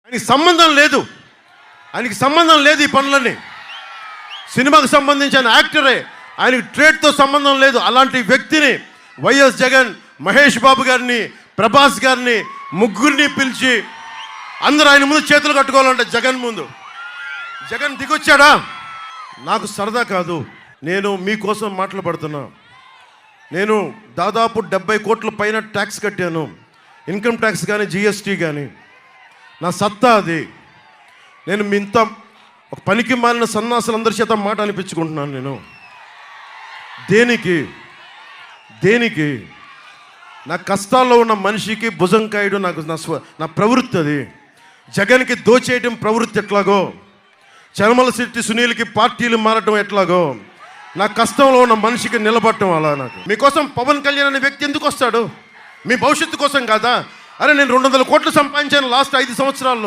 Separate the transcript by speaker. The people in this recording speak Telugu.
Speaker 1: ఆయనకి సంబంధం లేదు, ఆయనకి సంబంధం లేదు ఈ పనులన్నీ. సినిమాకు సంబంధించిన యాక్టరే, ఆయనకి ట్రేడ్తో సంబంధం లేదు. అలాంటి వ్యక్తిని వైఎస్ జగన్ మహేష్ బాబు గారిని, ప్రభాస్ గారిని, ముగ్గురిని పిలిచి అందరూ ఆయన ముందు చేతులు కట్టుకోవాలంటే జగన్ ముందు. జగన్ దిగొచ్చాడా? నాకు సరదా కాదు, నేను మీకోసం మాట్లాడుతున్నా. నేను దాదాపు 70 కోట్ల పైన ట్యాక్స్ కట్టాను, ఇన్కమ్ ట్యాక్స్ కానీ జిఎస్టీ కానీ. నా సత్తా అది. నేను మీ ఇంత ఒక పనికి మాలిన సన్నాసులందరి చేత మాట అనిపించుకుంటున్నాను. నేను దేనికి నా కష్టాల్లో ఉన్న మనిషికి భుజం కాయడం నాకు నా ప్రవృత్తి. అది జగన్కి దోచేయడం ప్రవృత్తి ఎట్లాగో, చనమల శెట్టి సునీల్కి పార్టీలు మారటం ఎట్లాగో, నా కష్టంలో ఉన్న మనిషికి నిలబడటం అలా. నాకు మీకోసం పవన్ కళ్యాణ్ అనే వ్యక్తి ఎందుకు వస్తాడు? మీ భవిష్యత్తు కోసం కాదా? అరే నేను 200 కోట్లు సంపాదించాను లాస్ట్ 5 సంవత్సరాల్లో.